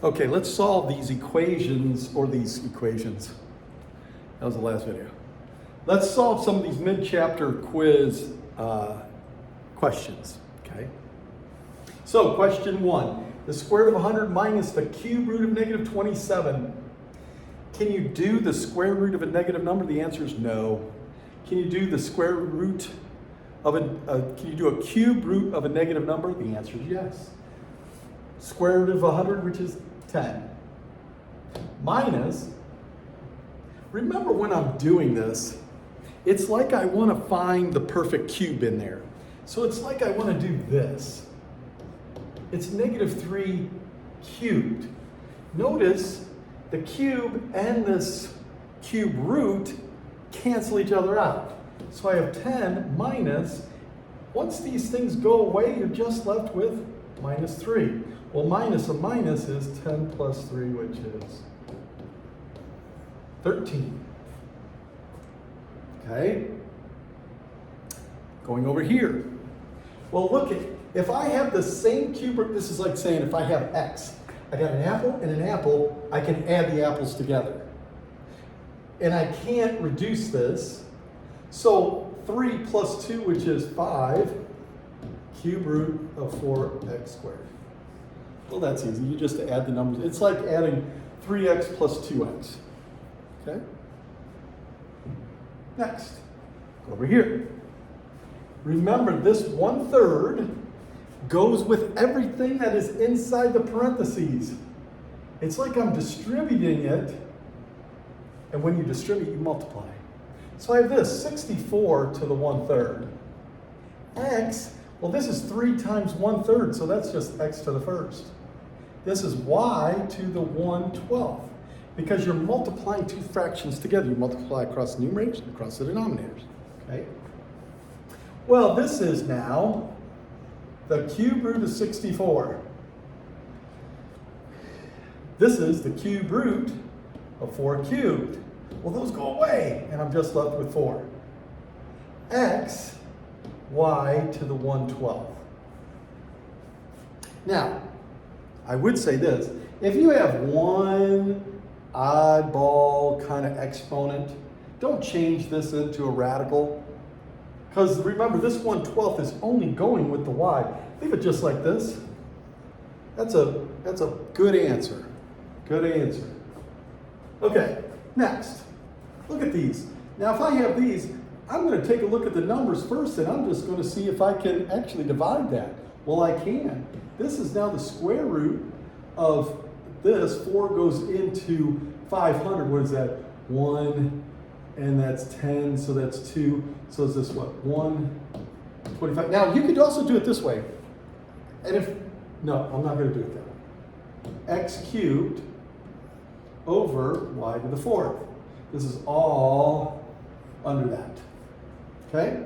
Okay, let's solve these equations, or these equations. That was the last video. Let's solve some of these mid-chapter quiz questions, okay? So, question 1. The square root of 100 minus the cube root of negative 27. Can you do the square root of a negative number? The answer is no. Can you do the square root of can you do a cube root of a negative number? The answer is yes. Square root of 100, which is 10. Minus, remember when I'm doing this, it's like I want to find the perfect cube in there. So it's like I want to do this. It's negative 3 cubed. Notice the cube and this cube root cancel each other out. So I have 10 minus, once these things go away, you're just left with minus 3. Well, minus a minus is 10 plus 3, which is 13. Okay? Going over here. Well, look, if I have the same cube root, this is like saying if I have x, I got an apple and an apple, I can add the apples together. And I can't reduce this. So 3 plus 2, which is 5, cube root of 4x squared. Well, that's easy. You just add the numbers. It's like adding 3x plus 2x. Okay? Next, go over here. Remember, this 1/3 goes with everything that is inside the parentheses. It's like I'm distributing it, and when you distribute, you multiply. So I have this, 64 to the 1/3. X, well, this is 3 times 1/3, so that's just x to the first. This is y to the 1/12, because you're multiplying two fractions together. You multiply across the numerators and across the denominators, okay? Well, this is now the cube root of 64. This is the cube root of 4 cubed. Well, those go away, and I'm just left with 4. X, y to the 1/12. Now, I would say this. If you have one oddball kind of exponent, don't change this into a radical. Because remember, this 1/12 is only going with the y. Leave it just like this. That's a good answer. Good answer. Okay, next. Look at these. Now, if I have these, I'm going to take a look at the numbers first, and I'm just going to see if I can actually divide that. Well, I can. This is now the square root of this. 4 goes into 500. What is that? 1, and that's 10, so that's 2. So is this what? 125. Now, you could also do it this way. And no, I'm not going to do it that way. X cubed over y to the 4th. This is all under that. Okay?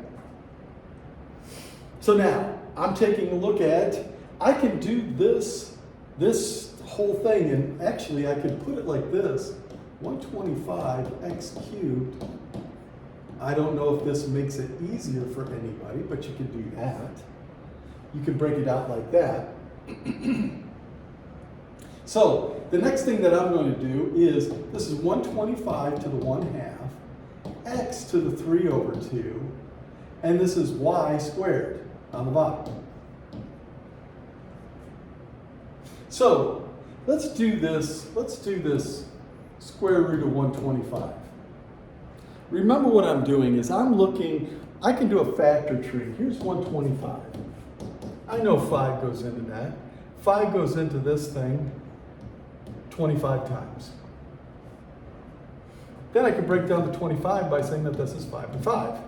So now, I'm taking a look at, I can do this whole thing, and actually I could put it like this. 125 x cubed. I don't know if this makes it easier for anybody, but you can do that. You can break it out like that. So, the next thing that I'm going to do is, this is 125 to the 1/2, x to the 3 over 2, and this is y squared on the bottom. So, let's do this square root of 125. Remember what I'm doing is I'm looking, I can do a factor tree. Here's 125. I know 5 goes into that. 5 goes into this thing 25 times. Then I can break down the 25 by saying that this is 5 and 5.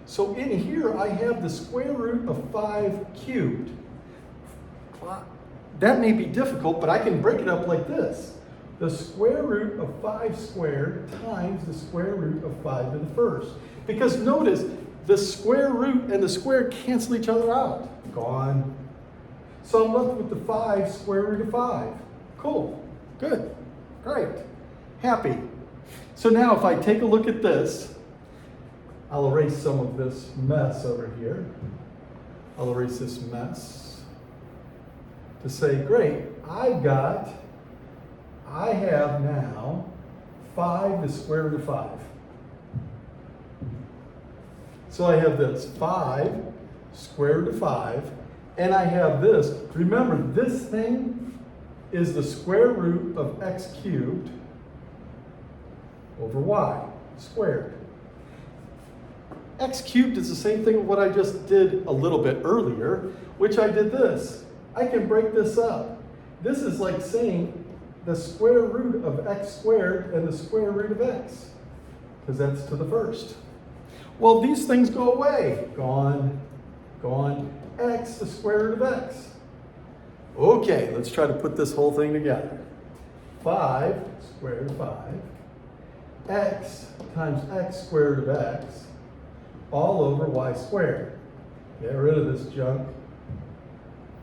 So in here I have the square root of 5 cubed. That may be difficult, but I can break it up like this. The square root of 5 squared times the square root of 5 to the first. Because notice, the square root and the square cancel each other out. Gone. So I'm left with the 5 square root of 5. Cool. Good. Great. Happy. So now if I take a look at this, I'll erase some of this mess over here. I'll erase this mess. to say, great, I have now 5 the square root of 5. So I have this 5 square root of 5, and I have this. Remember, this thing is the square root of x cubed over y squared. X cubed is the same thing with what I just did a little bit earlier, which I did this. I can break this up. This is like saying the square root of x squared and the square root of x, because that's to the first. Well, these things go away. Gone, gone. X, the square root of x. Okay, let's try to put this whole thing together. 5 square root of 5. X times x square root of x all over y squared. Get rid of this junk.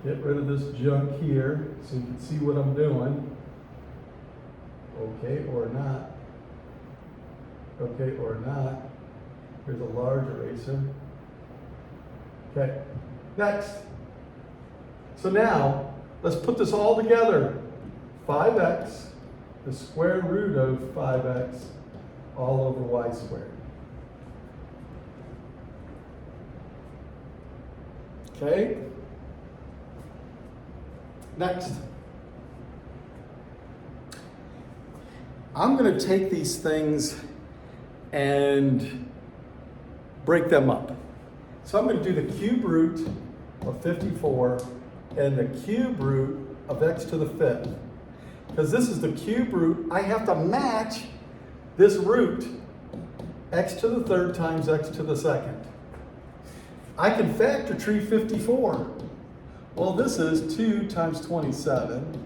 Get rid of this junk here so you can see what I'm doing. Okay, or not. Okay, or not. Here's a large eraser. Okay, next. So now, let's put this all together. 5x, the square root of 5x, all over y squared. Okay? Next. I'm going to take these things and break them up. So I'm going to do the cube root of 54 and the cube root of x to the 5th. Because this is the cube root, I have to match this root, x to the 3rd times x to the 2nd. I can factor tree 54. Well, this is 2 times 27.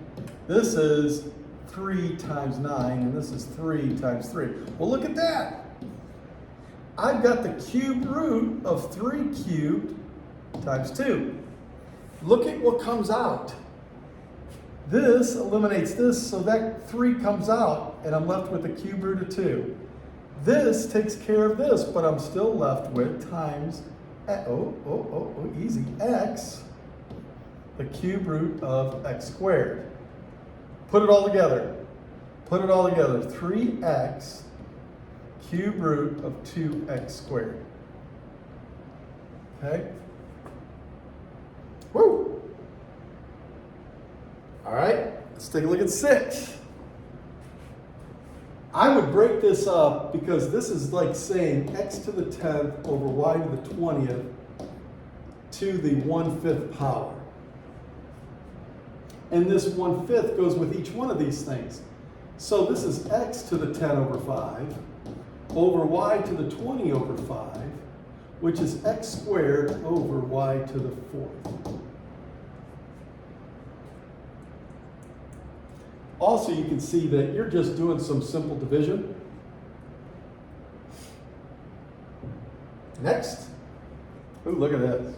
This is 3 times 9, and this is 3 times 3. Well, look at that. I've got the cube root of 3 cubed times 2. Look at what comes out. This eliminates this, so that 3 comes out, and I'm left with the cube root of 2. This takes care of this, but I'm still left with times, easy, x, the cube root of x squared. Put it all together. Put it all together. 3x cube root of 2x squared. Okay? Woo! All right, let's take a look at 6. I would break this up because this is like saying x to the 10th over y to the 20th to the 1/5 power. And this 1/5 goes with each one of these things. So this is x to the 10 over 5 over y to the 20 over 5, which is x squared over y to the 4th. Also, you can see that you're just doing some simple division. Next. Ooh, look at this.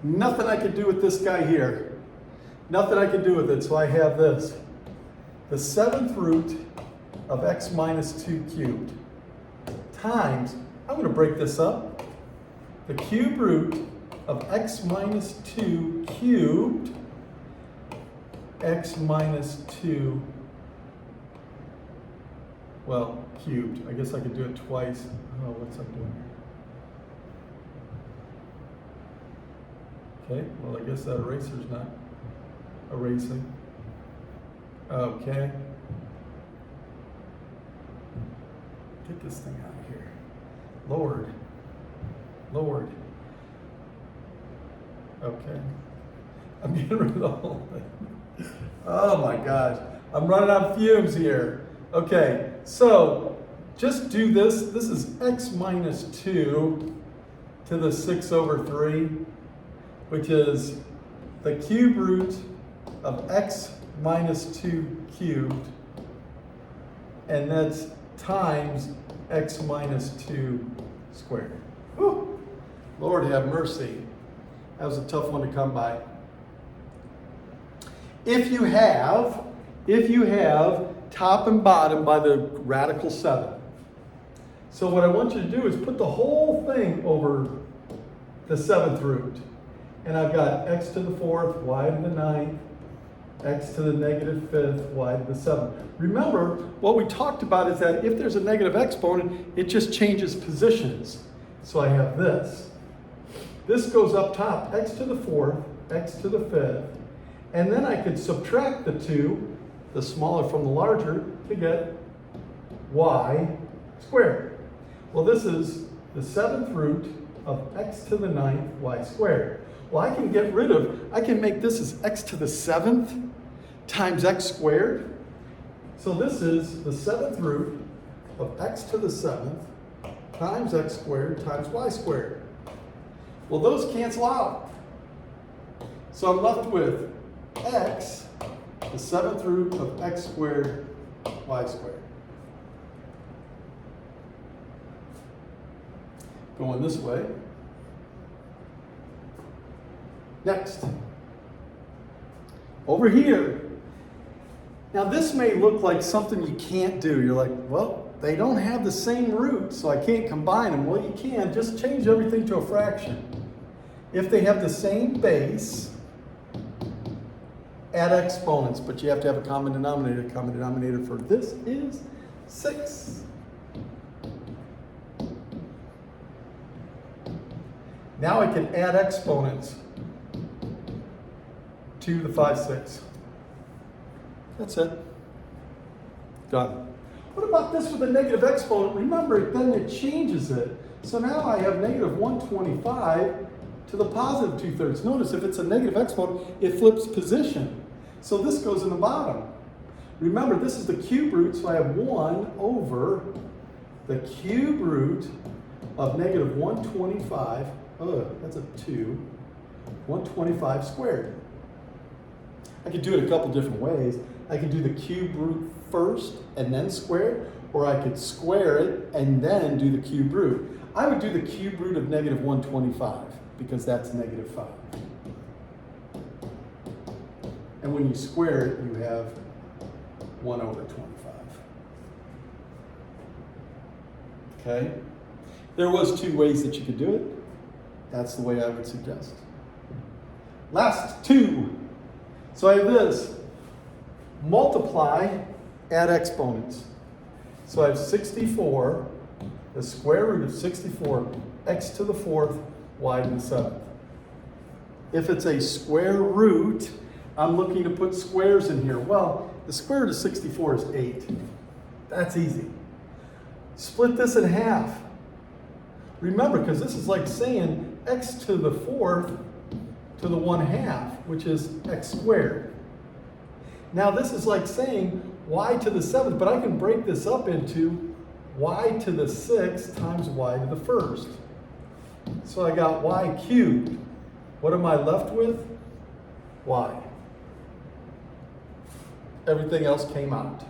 Nothing I can do with this guy here. Nothing I can do with it, so I have this. The 7th root of x minus 2 cubed times, I'm going to break this up, the cube root of x minus 2 cubed, x minus 2, well, cubed. I guess I could do it twice. Oh, what's I doing here? Okay, well, I guess that eraser's not erasing. Okay. Get this thing out of here. Lord. Lord. Okay. I'm getting rid of the whole thing. Oh my gosh. I'm running out of fumes here. Okay, so just do this. This is x minus 2 to the 6 over 3, which is the cube root of x minus 2 cubed, and that's times x minus 2 squared. Whew. Lord have mercy. That was a tough one to come by. If you have top and bottom by the radical 7. So what I want you to do is put the whole thing over the 7th root. And I've got x to the 4th, y to the 9th, x to the negative 5th, y to the 7th. Remember, what we talked about is that if there's a negative exponent, it just changes positions. So I have this. This goes up top, x to the 4th, x to the 5th, and then I could subtract the two, the smaller from the larger, to get y squared. Well, this is the 7th root of x to the 9th y squared. Well, I can make this as x to the 7th times x squared. So this is the 7th root of x to the 7th times x squared times y squared. Well, those cancel out. So I'm left with x, the 7th root of x squared, y squared. Going this way. Next. Over here. Now this may look like something you can't do. You're like, well, they don't have the same root, so I can't combine them. Well, you can. Just change everything to a fraction. If they have the same base, add exponents, but you have to have a common denominator. The common denominator for this is 6. Now I can add exponents to the 5, 6. That's it. Done. What about this with a negative exponent? Remember, then it changes it. So now I have negative 125 to the positive 2/3. Notice if it's a negative exponent, it flips position. So this goes in the bottom. Remember, this is the cube root, so I have 1 over the cube root of negative 125. Oh, that's a 2. 125 squared. I could do it a couple different ways. I could do the cube root first and then square it, or I could square it and then do the cube root. I would do the cube root of negative 125 because that's negative 5. And when you square it, you have 1 over 25. Okay? There was 2 ways that you could do it. That's the way I would suggest. Last 2. So I have this. Multiply, add exponents. So I have 64, the square root of 64, x to the 4th, y to the 7th. If it's a square root, I'm looking to put squares in here. Well, the square root of 64 is 8. That's easy. Split this in half. Remember, because this is like saying x to the 4th to the 1/2, which is x squared. Now this is like saying y to the 7th, but I can break this up into y to the 6th times y to the 1st. So I got y cubed. What am I left with? Y. Everything else came out.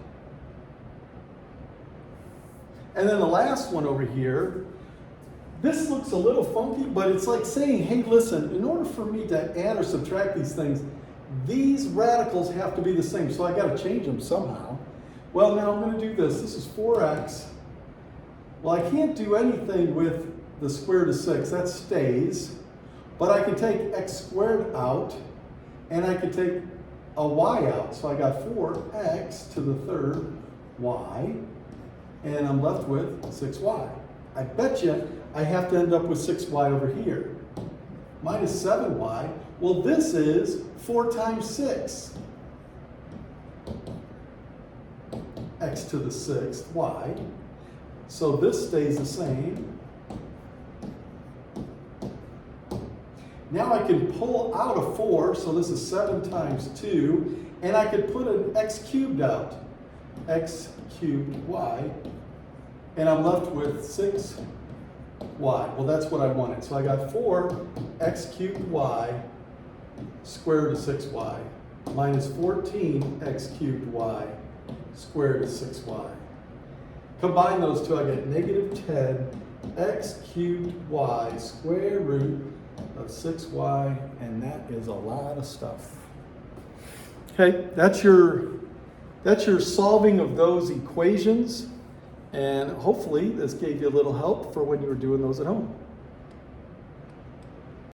And then the last one over here, this looks a little funky, but it's like saying, hey, listen, in order for me to add or subtract these things, these radicals have to be the same, so I got to change them somehow. Well, now I'm going to do this. This is 4x. Well, I can't do anything with the square root of 6. That stays. But I can take x squared out, and I can take a y out. So I got 4x to the 3rd y, and I'm left with 6y. I bet you I have to end up with 6y over here. Minus 7y. Well, this is 4 times 6. X to the 6th, y. So this stays the same. Now I can pull out a 4, so this is 7 times 2, and I could put an x cubed out. X cubed y, and I'm left with 6y. Well, that's what I wanted. So I got 4x cubed y square root of 6y minus 14x cubed y square root of 6y. Combine those two, I get negative 10x cubed y square root of 6y, and that is a lot of stuff. Okay, that's your solving of those equations, and hopefully this gave you a little help for when you were doing those at home.